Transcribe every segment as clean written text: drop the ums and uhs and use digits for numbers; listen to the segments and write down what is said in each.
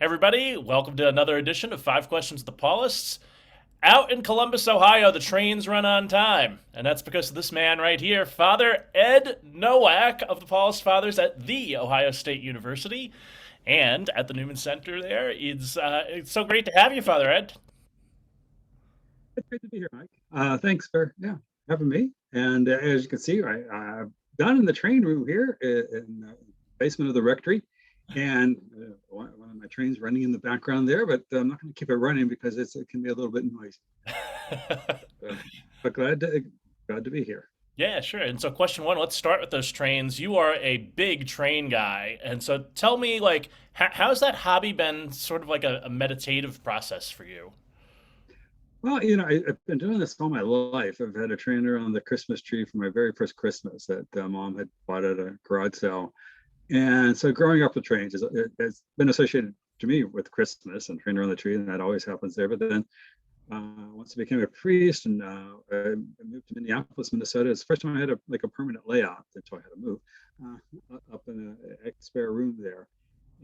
Everybody, welcome to another edition of Five Questions with the Paulists. Out in Columbus, Ohio, the trains run on time. And that's because of this man right here, Father Ed Nowak of the Paulist Fathers at The Ohio State University and at the Newman Center there. It's so great to have you, Father Ed. It's great to be here, Mike. Thanks for having me. And as you can see, I'm down in the train room here in the basement of the rectory, and one of my trains running in the background there. But I'm not going to keep it running because it can be a little bit noisy. Uh, but glad to be here. Yeah, sure. And so, question one, let's start with those trains. You are a big train guy. And so, tell me, like, how's that hobby been sort of like a meditative process for you? Well, I've been doing this all my life. I've had a train around the Christmas tree for my very first Christmas that mom had bought at a garage sale. And so growing up with trains it's been associated to me with Christmas and train around the tree, and that always happens there. But then once I became a priest and I moved to Minneapolis, Minnesota, it's the first time I had a permanent layout until I had to move up in a spare room there.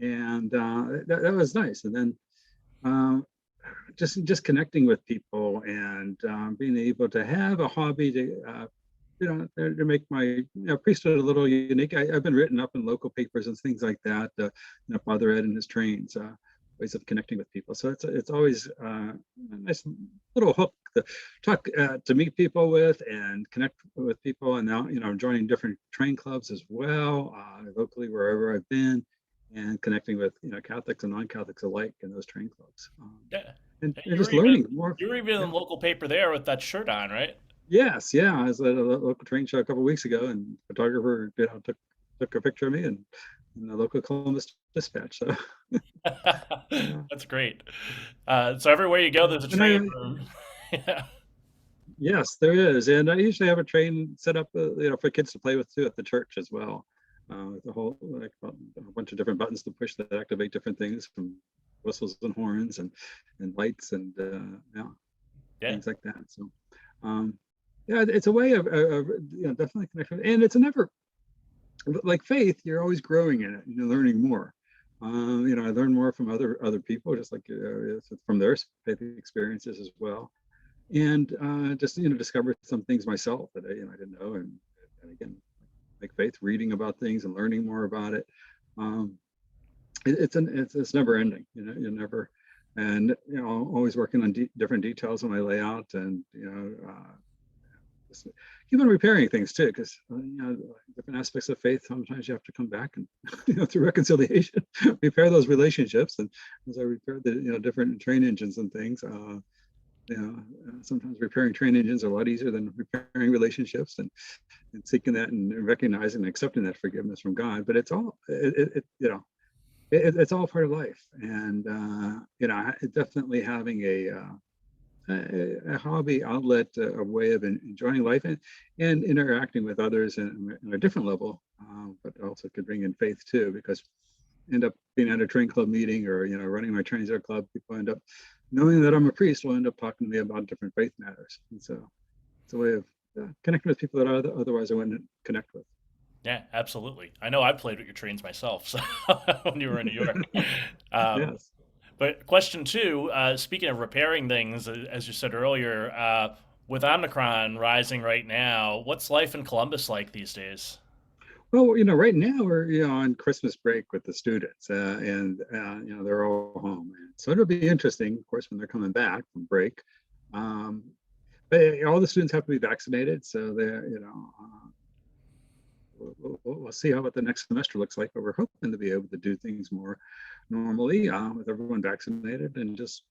And that was nice. And then just connecting with people and being able to have a hobby to make my priesthood a little unique. I've been written up in local papers and things like that. Father Ed and his trains, ways of connecting with people. So it's always a nice little hook to talk to meet people with and connect with people. And now I'm joining different train clubs as well, locally wherever I've been, and connecting with Catholics and non-Catholics alike in those train clubs. Yeah. And You were just even learning more. you were even in Yeah. the local paper there with that shirt on, right? Yes, yeah. I was at a local train show a couple of weeks ago, and photographer took a picture of me and in the local Columbus Dispatch. So yeah, That's great. So everywhere you go, yeah. there's a And train room. Yeah. yes, there is, and I usually have a train set up, for kids to play with too at the church as well. With a whole a bunch of different buttons to push that activate different things from whistles and horns and lights and Yeah. things like that. So um, yeah, it's a way of definitely connection, and it's a never like faith. You're always growing in it, learning more. I learn more from other people, just like from their faith experiences as well, and just discover some things myself that I didn't know, and again, like faith, reading about things and learning more about it. Um, it's never ending. You never, and always working on different details on my layout, and just even repairing things too, because different aspects of faith. Sometimes you have to come back and through reconciliation, repair those relationships. And as I repaired the different train engines and things, sometimes repairing train engines are a lot easier than repairing relationships and seeking that and recognizing and accepting that forgiveness from God. But it's all it's all part of life, and definitely having a hobby outlet, a way of enjoying life and interacting with others in a different level, but also could bring in faith too, because end up being at a train club meeting or running my transit club, people end up knowing that I'm a priest will end up talking to me about different faith matters, and so it's a way of connecting with people that otherwise I wouldn't connect with. Yeah, absolutely. I know I played with your trains myself, so when you were in New York. Um, Yes. but question two, speaking of repairing things, as you said earlier, with Omicron rising right now, what's life in Columbus like these days? Well, right now we're on Christmas break with the students, and they're all home, and so it'll be interesting, of course, when they're coming back from break. Um, but all the students have to be vaccinated, so they're we'll see how what the next semester looks like. But we're hoping to be able to do things more normally with everyone vaccinated and just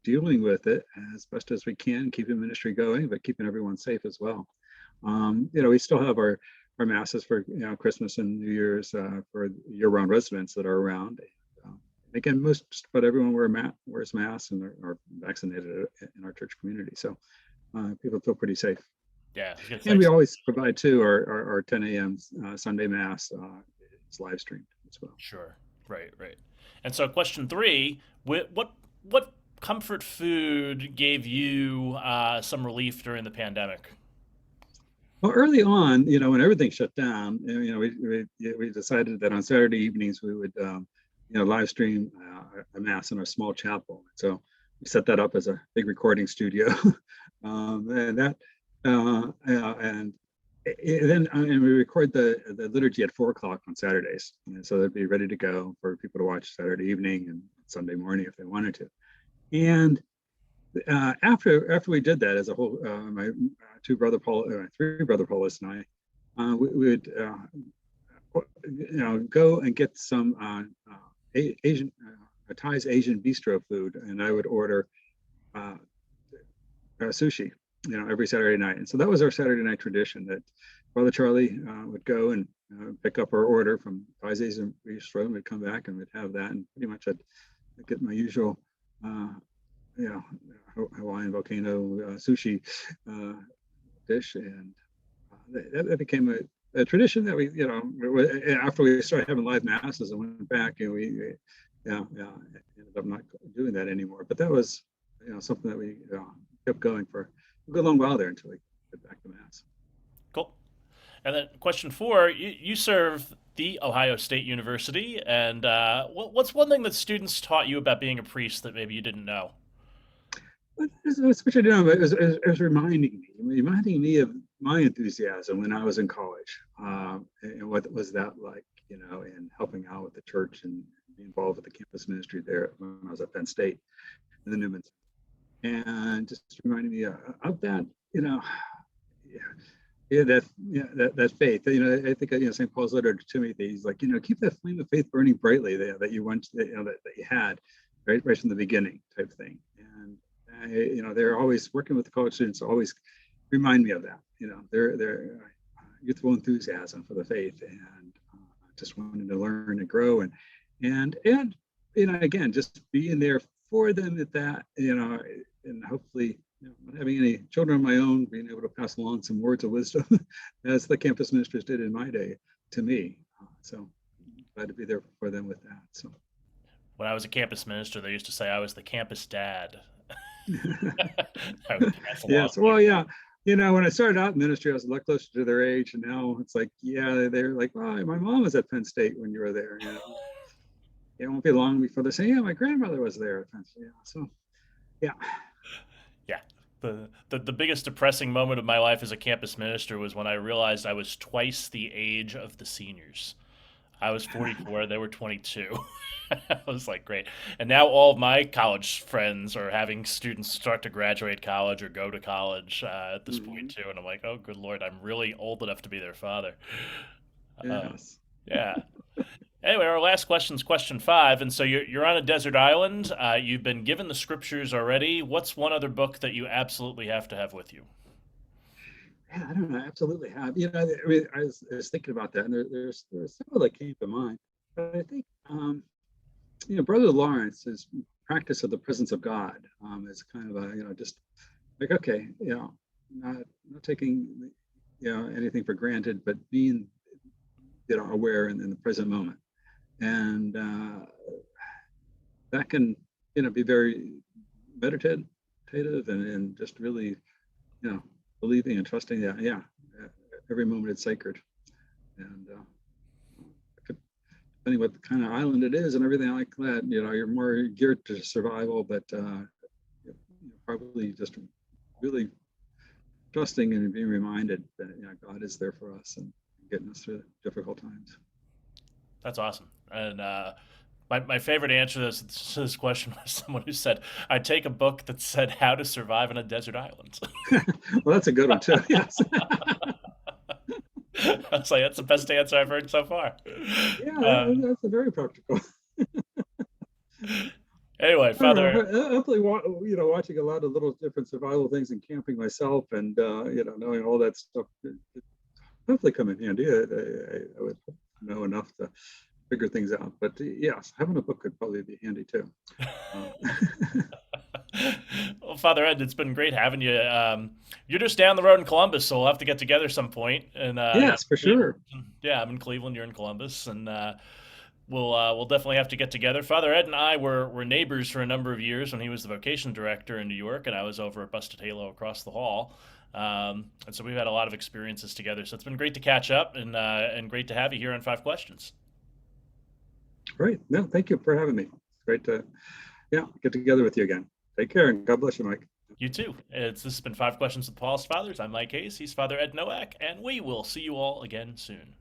dealing with it as best as we can, keeping ministry going, but keeping everyone safe as well. We still have our masses for Christmas and New Year's for year-round residents that are around. Again, but everyone wears masks and are vaccinated in our church community, so people feel pretty safe. Yeah, I was gonna And say, we always provide too our 10 a.m. Sunday mass. It's live streamed as well. sure, right, right. And so, question three, what comfort food gave you some relief during the pandemic? Well, early on, when everything shut down, we decided that on Saturday evenings we would live stream a mass in our small chapel. So we set that up as a big recording studio, and that and and we record the liturgy at 4 o'clock on Saturdays, and so they'd be ready to go for people to watch Saturday evening and Sunday morning if they wanted to. And after we did that as a whole, my three brother Paulists and I, we would go and get some Asian Thai's Asian bistro food, and I would order sushi, every Saturday night. And so that was our Saturday night tradition, that Brother Charlie would go and pick up our order from Thai's Asian bistro, and we'd come back and we'd have that, and pretty much I'd get my usual Hawaiian volcano sushi dish, and that became a tradition that we, after we started having live masses and went back, and we ended up not doing that anymore. But that was, something that we kept going for a good long while there until we get back to mass. Cool. And then question 4, you serve the Ohio State University, and what's one thing that students taught you about being a priest that maybe you didn't know? Especially, it was reminding me of my enthusiasm when I was in college, and what was that like, in helping out with the church and being involved with the campus ministry there when I was at Penn State in the Newman Center. And just reminding me of that, that faith. I think St. Paul's letter to Timothy, he's like, keep that flame of faith burning brightly that you once, that you had right from the beginning, type thing. And they're always working with the college students, always remind me of that. Their youthful enthusiasm for the faith, and just wanting to learn and grow, and again, just being there for them at that, and hopefully, not having any children of my own, being able to pass along some words of wisdom as the campus ministers did in my day to me. So glad to be there for them with that. So When I was a campus minister, they used to say I was the campus dad. I would pass along. yes, well, yeah. When I started out in ministry, I was a lot closer to their age, and now it's like, they're like, well, my mom was at Penn State when you were there. It won't be long before they say, yeah, my grandmother was there at Penn State. So, yeah. Yeah. The biggest depressing moment of my life as a campus minister was when I realized I was twice the age of the seniors. I was 44, they were 22. I was like, great. And now all of my college friends are having students start to graduate college or go to college at this point Mhm. too. And I'm like, oh, good Lord, I'm really old enough to be their father. Uh, Yes. yeah. Anyway, our last question is question 5. And so you're on a desert island. You've been given the scriptures already. What's one other book that you absolutely have to have with you? Yeah, I don't know. I absolutely have. I was thinking about that, and there's several that came to mind. But I think, Brother Lawrence's practice of the presence of God is kind of just like, okay, not taking, anything for granted, but being, aware in the present moment. And that can, be very meditative, and just really, believing and trusting that, every moment it's sacred. And depending what kind of island it is and everything like that, you're more geared to survival, but probably just really trusting and being reminded that, God is there for us and getting us through difficult times. That's awesome. And my favorite answer to this question was someone who said, I'd take a book that said how to survive on a desert island. Well, that's a good one too. Yes. I was like, that's the best answer I've heard so far. Yeah, Uh, that's a very practical. anyway, I don't know. Father, Hopefully, watching a lot of little different survival things and camping myself, and knowing all that stuff, it hopefully come in handy. I would know enough to figure things out. But yes, having a book could probably be handy too. Uh, well, Father Ed, it's been great having you. You're just down the road in Columbus, so we'll have to get together some point. And yes, for sure. yeah, I'm in Cleveland. You're in Columbus, and we'll definitely have to get together. Father Ed and I were neighbors for a number of years when he was the vocation director in New York, and I was over at Busted Halo across the hall. And so we've had a lot of experiences together. So it's been great to catch up, and great to have you here on 5 Questions. Great. No, thank you for having me. It's great to, yeah, get together with you again. Take care and God bless you, Mike. You too. This has been Five Questions with the Paulist Fathers. I'm Mike Hayes. He's Father Ed Nowak, and we will see you all again soon.